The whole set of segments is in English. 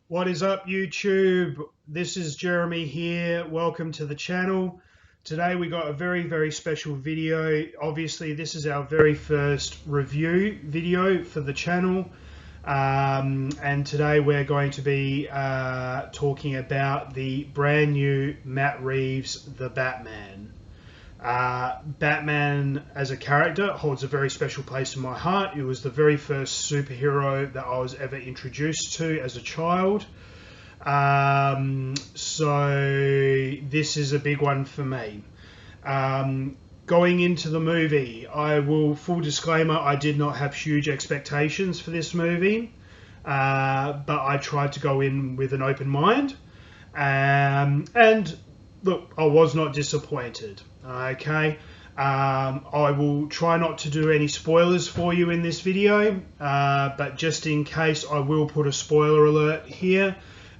What is up, YouTube? This is Jeremy here. Welcome to the channel. Today we got a very special video. Obviously, this is our very first review video for the channel. And today we're going to be talking about the brand new Matt Reeves' The Batman. Batman as a character holds a very special place in my heart. It was the very first superhero that I was ever introduced to as a child. So this is a big one for me. Going into the movie, full disclaimer, I did not have huge expectations for this movie, but I tried to go in with an open mind. And look, I was not disappointed. Okay, I will try not to do any spoilers for you in this video, but just in case, I will put a spoiler alert here.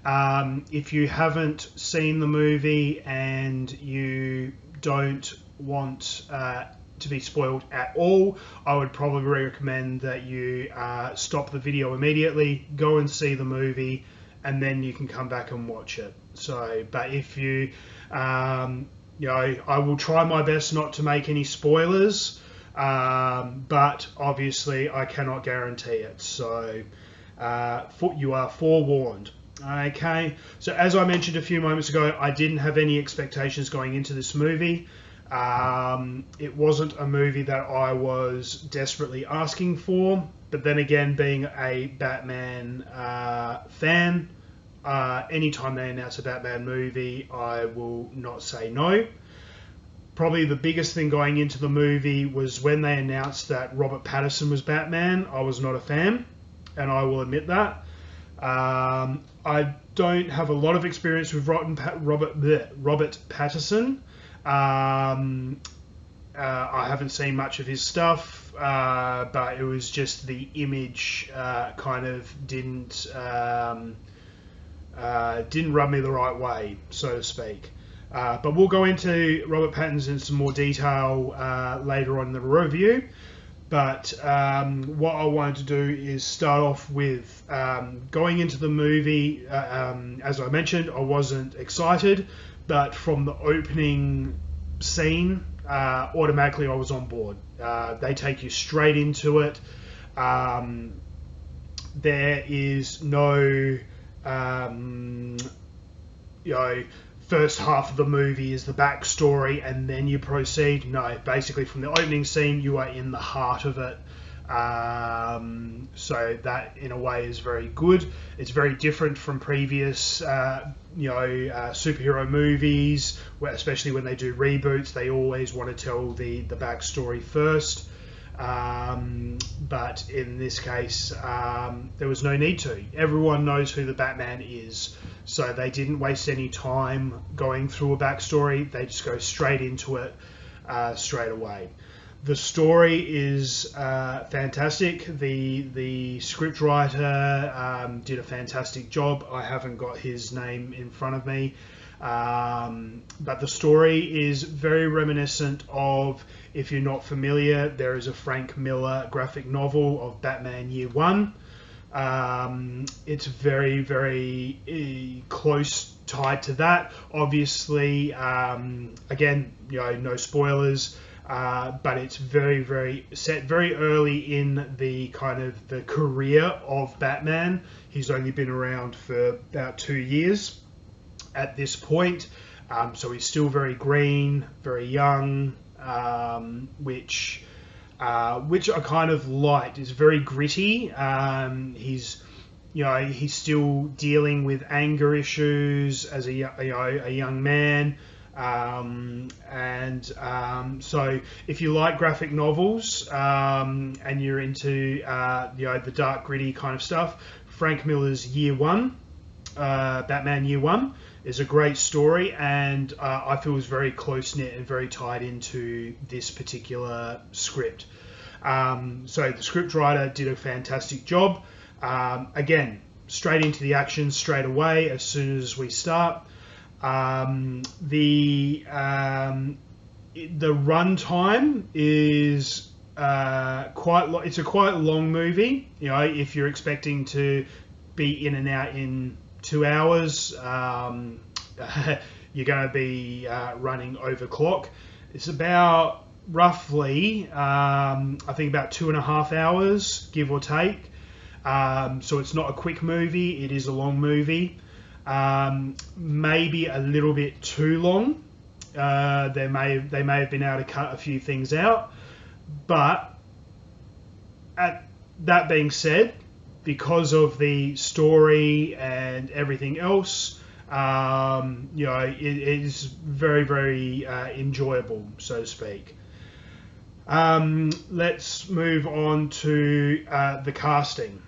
If you haven't seen the movie and you don't want to be spoiled at all, I would probably recommend that you stop the video immediately, go and see the movie, and then you can come back and watch it. So, but if you, I will try my best not to make any spoilers, but obviously I cannot guarantee it. So, you are forewarned. Okay, so as I mentioned a few moments ago, I didn't have any expectations going into this movie. It wasn't a movie that I was desperately asking for, but then again, being a Batman fan, anytime they announce a Batman movie, I will not say no. Probably the biggest thing going into the movie was when they announced that Robert Pattinson was Batman. I was not a fan, and I will admit that. I don't have a lot of experience with Robert Pattinson. I haven't seen much of his stuff, but it was just the image kind of didn't rub me the right way, so to speak. But we'll go into Robert Pattinson in some more detail later on in the review. But what I wanted to do is start off with going into the movie. As I mentioned, I wasn't excited, but from the opening scene, automatically I was on board. They take you straight into it. There is no, first half of the movie is the backstory and then you proceed. No, basically from the opening scene you are in the heart of it. So that in a way is very good. It's very different from previous superhero movies, where especially when they do reboots, they always want to tell the backstory first. But in this case, there was no need to. Everyone knows who the Batman is, so they didn't waste any time going through a backstory. They just go straight into it straight away. The story is fantastic. The scriptwriter did a fantastic job. I haven't got his name in front of me, but the story is very reminiscent of, if you're not familiar, there is a Frank Miller graphic novel of Batman Year One. It's very close tied to that. Obviously, again, no spoilers. But it's very set very early in the kind of the career of Batman. He's only been around for about 2 years at this point, so he's still very green, very young, which I kind of liked. It's very gritty. He's still dealing with anger issues as a young man. So if you like graphic novels and you're into the dark gritty kind of stuff, Frank Miller's Year One, Batman Year One, is a great story, and I feel is very close knit and very tied into this particular script. So the scriptwriter did a fantastic job. Again, straight into the action straight away as soon as we start. The runtime is it's a quite long movie. If you're expecting to be in and out in 2 hours, you're going to be running over clock. It's about roughly, I think about 2.5 hours, give or take. So it's not a quick movie, it is a long movie. Maybe a little bit too long. They may have been able to cut a few things out. But that being said, because of the story and everything else, it is very, very enjoyable, so to speak. Let's move on to the casting.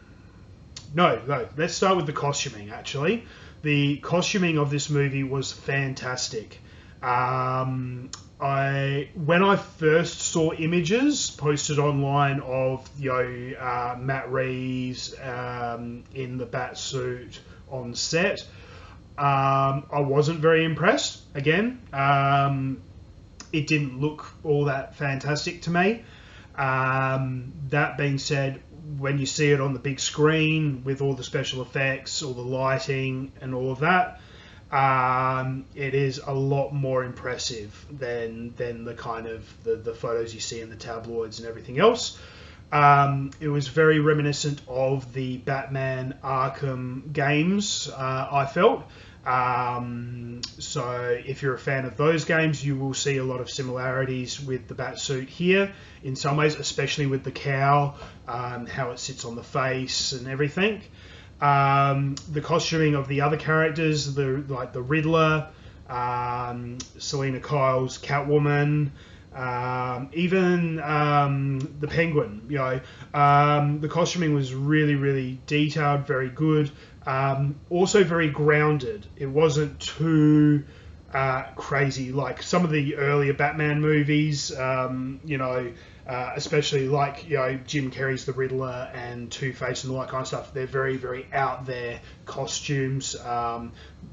No, let's start with the costuming, actually. The costuming of this movie was fantastic. When I first saw images posted online of Matt Reeves in the bat suit on set, I wasn't very impressed. Again, it didn't look all that fantastic to me. That being said, when you see it on the big screen with all the special effects, all the lighting and all of that, it is a lot more impressive than the kind of the photos you see in the tabloids and everything else. It was very reminiscent of the Batman Arkham games, I felt. So if you're a fan of those games, you will see a lot of similarities with the Batsuit here in some ways, especially with the cowl, how it sits on the face and everything. The costuming of the other characters, like the Riddler, Selena Kyle's Catwoman, even the Penguin. The costuming was really, really detailed, very good. Also very grounded. It wasn't too crazy like some of the earlier Batman movies. Especially like Jim Carrey's The Riddler and Two-Face and all that kind of stuff. They're very, very out there costumes.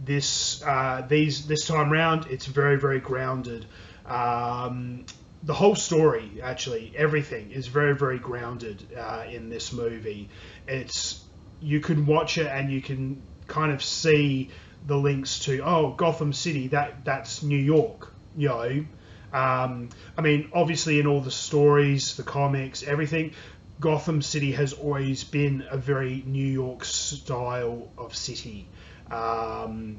This time round, it's very, very grounded. The whole story, actually, everything is very, very grounded in this movie. You can watch it and you can kind of see the links to Gotham City. That's New York. Obviously in all the stories, the comics, everything, Gotham City has always been a very New York style of city, and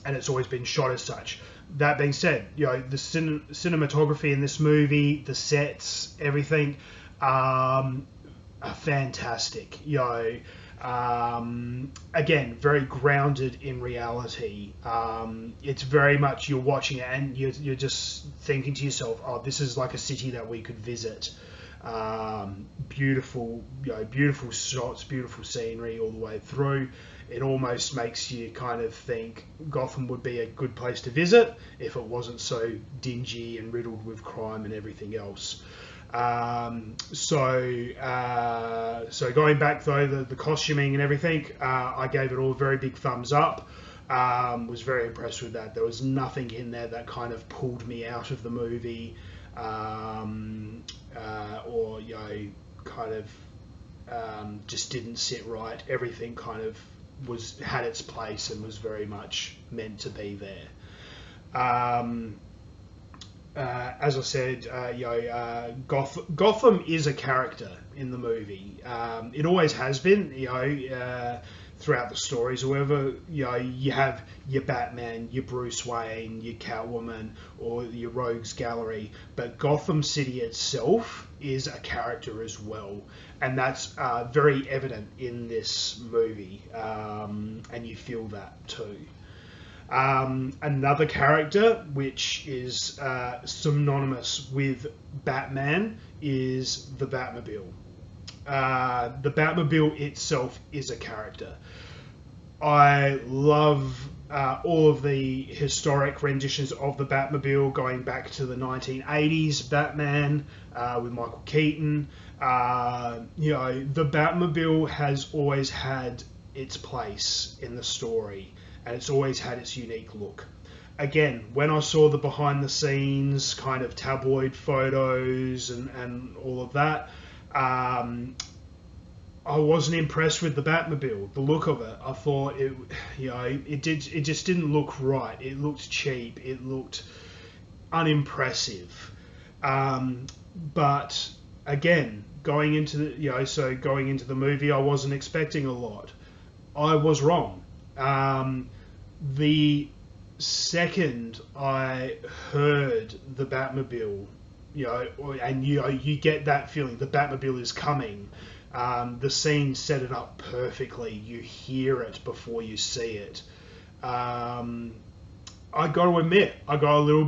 it's always been shot as such. That being said, the cinematography in this movie, the sets, everything, are fantastic. Again, very grounded in reality. It's very much you're watching it and you're just thinking to yourself, oh, this is like a city that we could visit. Beautiful, beautiful shots, beautiful scenery all the way through. It almost makes you kind of think Gotham would be a good place to visit if it wasn't so dingy and riddled with crime and everything else. So going back though, the costuming and everything, I gave it all a very big thumbs up. Was very impressed with that. There was nothing in there that kind of pulled me out of the movie, or kind of just didn't sit right. Everything kind of had its place and was very much meant to be there. As I said, Gotham is a character in the movie. It always has been, throughout the stories. However, you have your Batman, your Bruce Wayne, your Catwoman, or your Rogues Gallery. But Gotham City itself is a character as well, and that's very evident in this movie, and you feel that too. Another character which is synonymous with Batman is the Batmobile. The Batmobile itself is a character. I love all of the historic renditions of the Batmobile going back to the 1980s Batman with Michael Keaton. The Batmobile has always had its place in the story, and it's always had its unique look. Again, when I saw the behind the scenes kind of tabloid photos and all of that, I wasn't impressed with the Batmobile. The look of it, I thought it, it just didn't look right. It looked cheap. It looked unimpressive. But again, going into the movie, I wasn't expecting a lot. I was wrong. The second I heard the Batmobile, and you get that feeling the Batmobile is coming. The scene set it up perfectly. You hear it before you see it. I got to admit, I got a little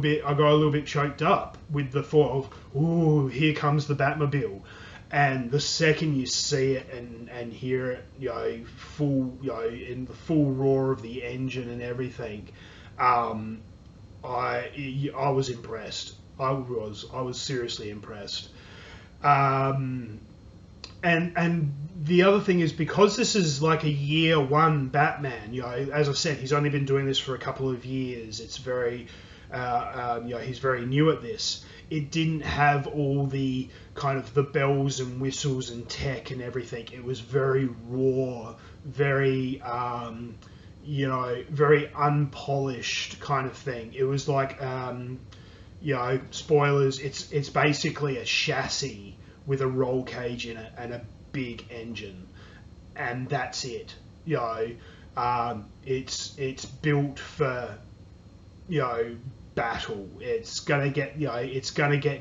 bit choked up with the thought of, ooh, here comes the Batmobile. And the second you see it and hear it, in the full roar of the engine and everything, I was impressed. I was seriously impressed. And the other thing is, because this is like a year one Batman, as I said, he's only been doing this for a couple of years. It's very, he's very new at this. It didn't have all the kind of the bells and whistles and tech and everything. It was very raw, very, very unpolished kind of thing. It was like, spoilers. It's basically a chassis with a roll cage in it and a big engine, and that's it. It's built for battle. It's gonna get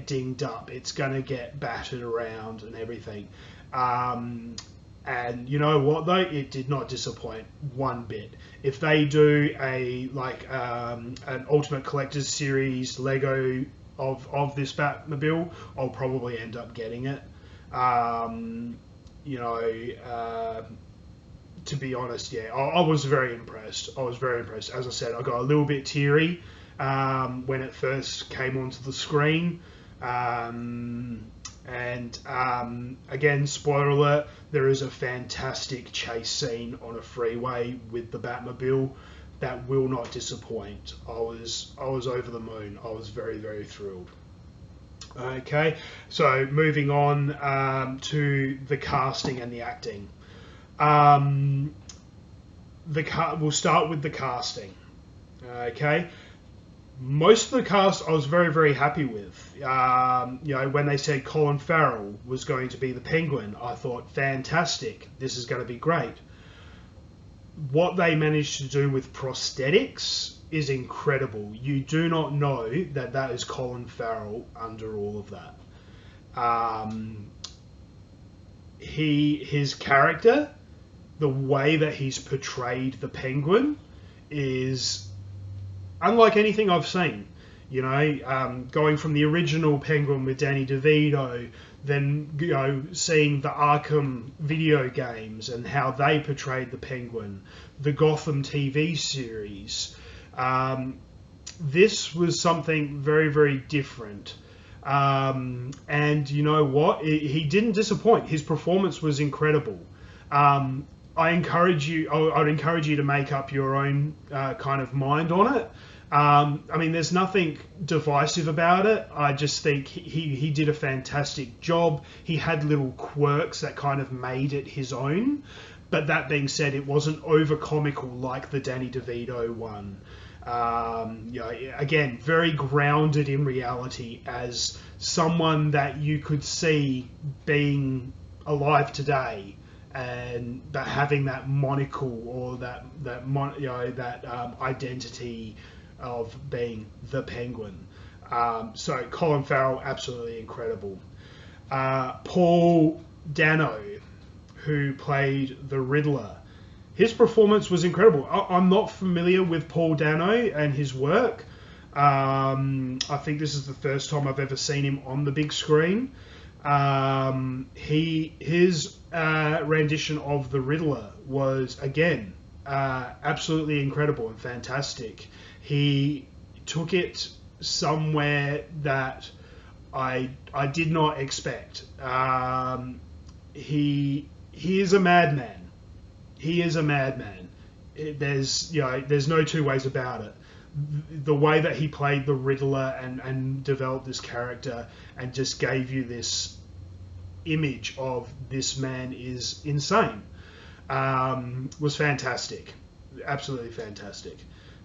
dinged up. It's gonna get battered around and everything. And you know what though? It did not disappoint one bit. If they do an Ultimate Collector's Series Lego of this Batmobile, I'll probably end up getting it. To be honest, I was very impressed. As I said, I got a little bit teary when it first came onto the screen. Again, spoiler alert, there is a fantastic chase scene on a freeway with the Batmobile that will not disappoint. I was over the moon. I was very, very thrilled. Okay, so moving on to the casting and the acting. We'll start with the casting. Okay, most of the cast I was very, very happy with. When they said Colin Farrell was going to be the Penguin, I thought, fantastic, this is going to be great. What they managed to do with prosthetics is incredible. You do not know that is Colin Farrell under all of that. His character, the way that he's portrayed the Penguin, is unlike anything I've seen. Going from the original Penguin with Danny DeVito, then seeing the Arkham video games and how they portrayed the Penguin, the Gotham TV series. This was something very, very different. And you know what? He didn't disappoint. His performance was incredible. I'd encourage you to make up your own kind of mind on it. There's nothing divisive about it. I just think he did a fantastic job. He had little quirks that kind of made it his own. But that being said, it wasn't over comical like the Danny DeVito one. Again, very grounded in reality as someone that you could see being alive today, but having that monocle or that identity of being the Penguin. So Colin Farrell, absolutely incredible. Paul Dano, who played the Riddler, his performance was incredible. I'm not familiar with Paul Dano and his work. I think this is the first time I've ever seen him on the big screen. His rendition of the Riddler was, again, absolutely incredible and fantastic. He took it somewhere that I did not expect. He is a madman. He is a madman. There's no two ways about it. The way that he played the Riddler and developed this character and just gave you this image of this man is insane was fantastic, absolutely fantastic.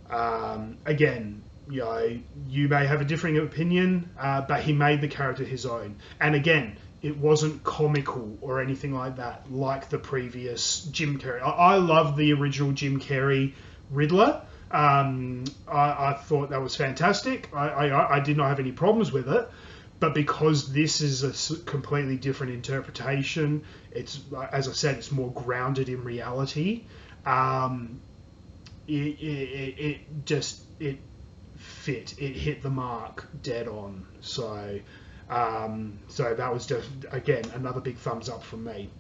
Again, you know, you may have a differing opinion, but he made the character his own. And again, it wasn't comical or anything like that, like the previous Jim Carrey. I love the original Jim Carrey Riddler. I thought that was fantastic. I did not have any problems with it. But because this is a completely different interpretation, it's, as I said, it's more grounded in reality. It fit. It hit the mark dead on. So that was just, again, another big thumbs up from me.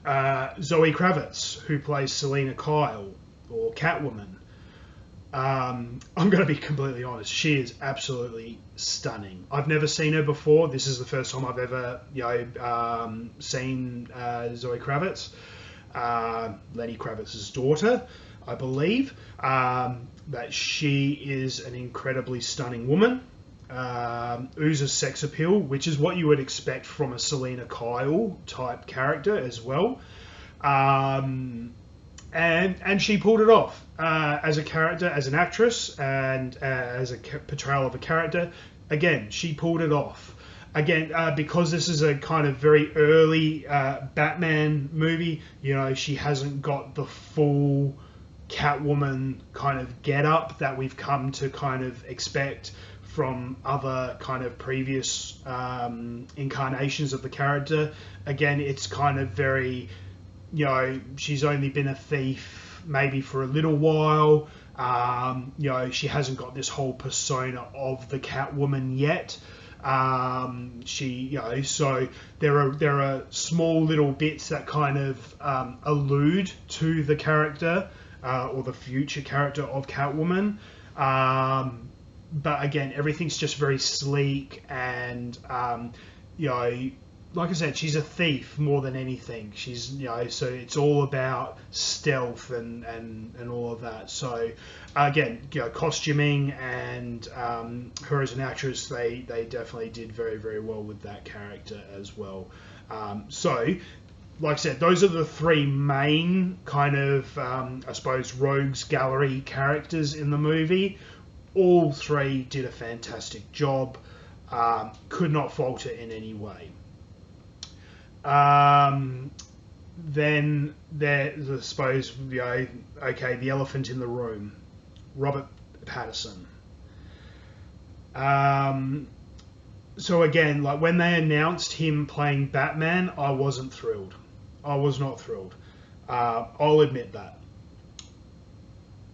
Zoe Kravitz, who plays Selena Kyle, or Catwoman. I'm going to be completely honest. She is absolutely stunning. I've never seen her before. This is the first time I've ever, seen Zoe Kravitz, Lenny Kravitz's daughter, I believe. That she is an incredibly stunning woman. Oozes sex appeal, which is what you would expect from a Selena Kyle type character as well. And she pulled it off as a character, as an actress, and as a portrayal of a character. Again, she pulled it off. Again, because this is a kind of very early Batman movie, you know, she hasn't got the full Catwoman kind of get-up that we've come to kind of expect from other kind of previous incarnations of the character. Again, it's kind of very, you know, she's only been a thief maybe for a little while. You know, she hasn't got this whole persona of the Catwoman yet. You know, so there are small little bits that kind of allude to the character or the future character of Catwoman. But again, everything's just very sleek and, you know, like I said, she's a thief more than anything. She's, you know, so it's all about stealth and all of that. So again, you know, costuming and her as an actress, they definitely did very, very well with that character as well. So, like I said, those are the three main kind of, I suppose, rogues gallery characters in the movie. All three did a fantastic job. Could not fault it in any way. Then there's, I suppose, you know, okay, the elephant in the room, Robert Pattinson. So again, like when they announced him playing Batman, I wasn't thrilled. I was not thrilled. I'll admit that.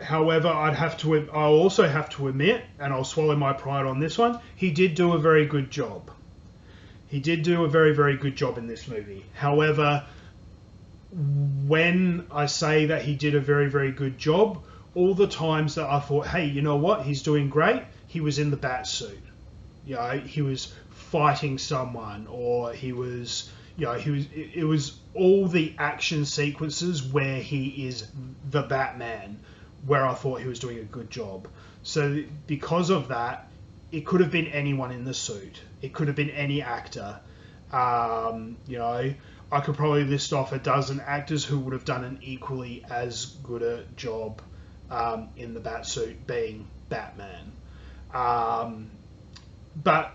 However, I'll also have to admit, and I'll swallow my pride on this one, he did do a very good job. He did do a very, very good job in this movie. However, when I say that he did a very, very good job, all the times that I thought, hey, you know what, he's doing great, he was in the bat suit. You know, he was fighting someone, or he was, you know, it was all the action sequences where he is the Batman, where I thought he was doing a good job. So because of that, it could have been anyone in the suit. It could have been any actor. You know, I could probably list off a dozen actors who would have done an equally as good a job in the Batsuit being Batman. But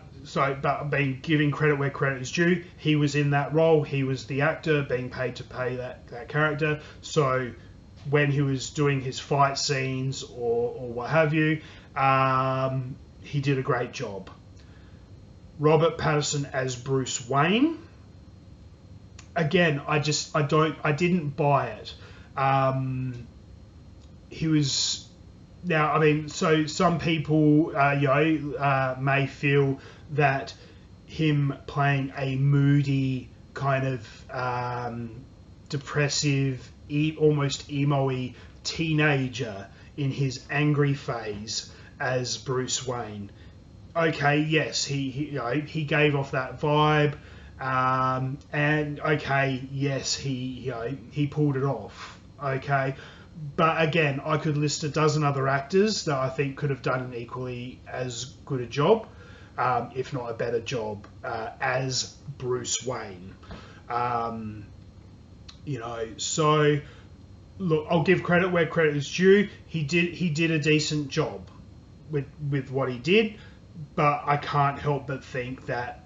being giving credit where credit is due, he was in that role. He was the actor being paid to play that character. So when he was doing his fight scenes or what have you, he did a great job. Robert Pattinson as Bruce Wayne. Again, I didn't buy it. He was, now, I mean, so some people, may feel that him playing a moody kind of depressive, almost emo-y teenager in his angry phase as Bruce Wayne. Okay, yes, he gave off that vibe, and okay, yes, he pulled it off. Okay, but again, I could list a dozen other actors that I think could have done an equally as good a job. if not a better job, as Bruce Wayne. So look, I'll give credit where credit is due. He did a decent job with what he did, but I can't help but think that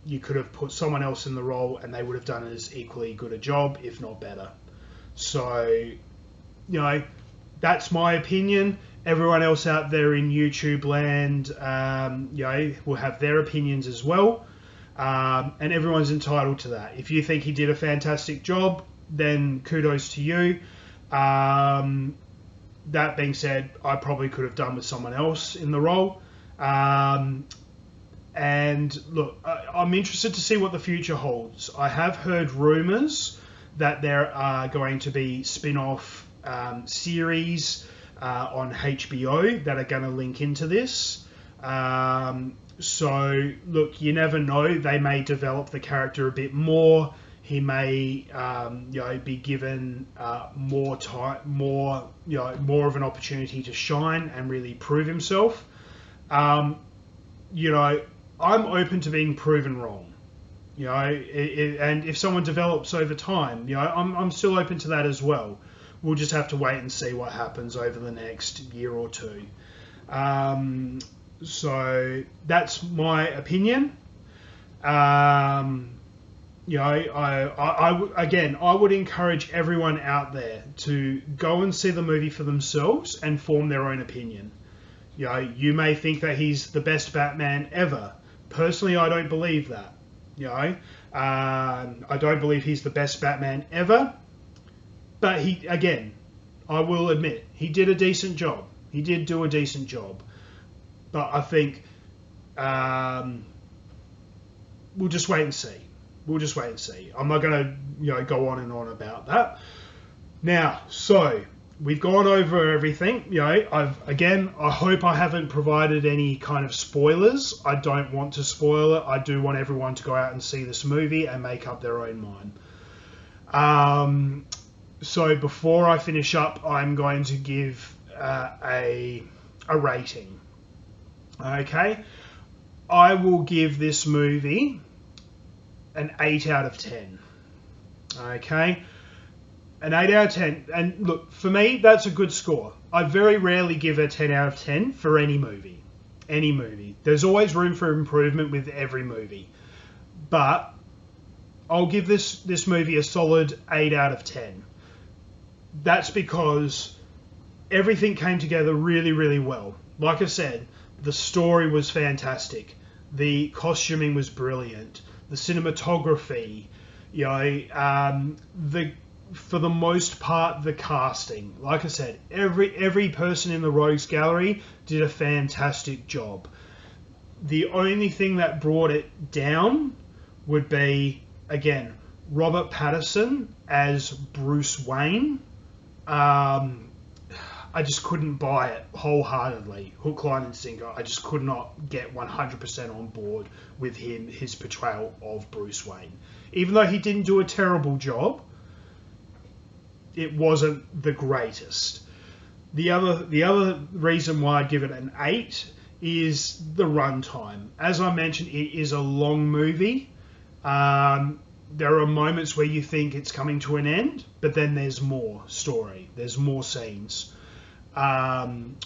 you could have put someone else in the role and they would have done as equally good a job, if not better. So, that's my opinion. Everyone else out there in YouTube land, will have their opinions as well. And everyone's entitled to that. If you think he did a fantastic job, then kudos to you. That being said, I probably could have done with someone else in the role. And look, I'm interested to see what the future holds. I have heard rumours that there are going to be spin-off series on HBO that are going to link into this. So look, you never know. They may develop the character a bit more. He may, be given more time, more of an opportunity to shine and really prove himself. I'm open to being proven wrong. And if someone develops over time, I'm still open to that as well. We'll just have to wait and see what happens over the next year or two. So that's my opinion. I would encourage everyone out there to go and see the movie for themselves and form their own opinion. You may think that he's the best Batman ever. Personally, I don't believe that. I don't believe he's the best Batman ever. But I will admit, he did a decent job. He did do a decent job. But I think we'll just wait and see. I'm not going to go on and on about that. Now, so we've gone over everything. I hope I haven't provided any kind of spoilers. I don't want to spoil it. I do want everyone to go out and see this movie and make up their own mind. So before I finish up, I'm going to give a rating. Okay, I will give this movie an 8 out of 10. Okay, an 8 out of 10. And look, for me, that's a good score. I very rarely give a 10 out of 10 for any movie. There's always room for improvement with every movie. But I'll give this movie a solid 8 out of 10. That's because everything came together really, really well. Like I said, the story was fantastic. The costuming was brilliant. The cinematography, for the most part, the casting. Like I said, every person in the Rogues Gallery did a fantastic job. The only thing that brought it down would be, again, Robert Pattinson as Bruce Wayne. I just couldn't buy it wholeheartedly, hook, line and sinker. I just could not get 100% on board with his portrayal of Bruce Wayne. Even though he didn't do a terrible job, it wasn't the greatest. The other reason why I'd give it an 8 is the runtime. As I mentioned, it is a long movie. There are moments where you think it's coming to an end, but then there's more story. There's more scenes. It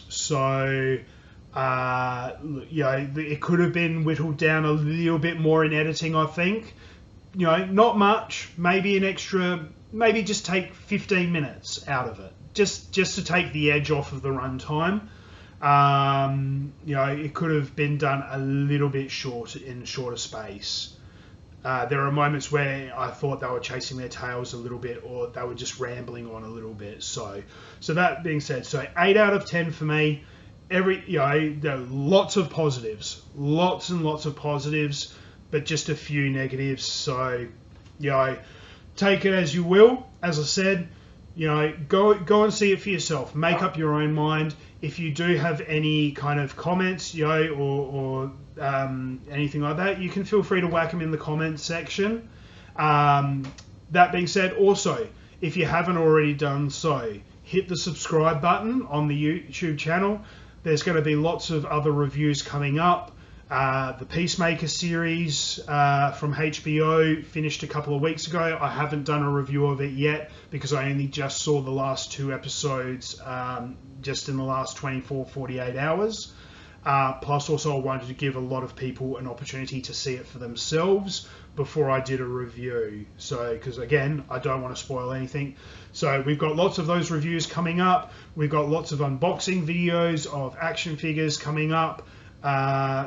could have been whittled down a little bit more in editing, I think. Not much. Maybe just take 15 minutes out of it, just to take the edge off of the runtime. It could have been done a little bit shorter space. There are moments where I thought they were chasing their tails a little bit, or they were just rambling on a little bit. So that being said, 8 out of 10 for me. There are lots of positives, lots and lots of positives, but just a few negatives. So, take it as you will. As I said, go and see it for yourself. Make up your own mind. If you do have any kind of comments, or anything like that, you can feel free to whack them in the comments section. That being said, also, if you haven't already done so, hit the subscribe button on the YouTube channel. There's going to be lots of other reviews coming up. The Peacemaker series from HBO finished a couple of weeks ago. I haven't done a review of it yet because I only just saw the last 2 episodes just in the last 48 hours. Plus also I wanted to give a lot of people an opportunity to see it for themselves before I did a review. So, because again, I don't want to spoil anything. So we've got lots of those reviews coming up. We've got lots of unboxing videos of action figures coming up.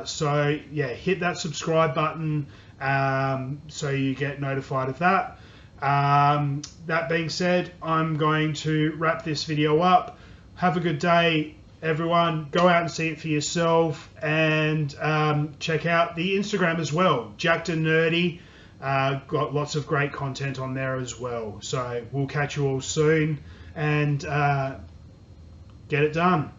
So yeah, hit that subscribe button so you get notified of that. That being said, I'm going to wrap this video up. Have a good day, everyone. Go out and see it for yourself, and check out the Instagram as well, Jackednnerdy. Got lots of great content on there as well. So we'll catch you all soon, and get it done.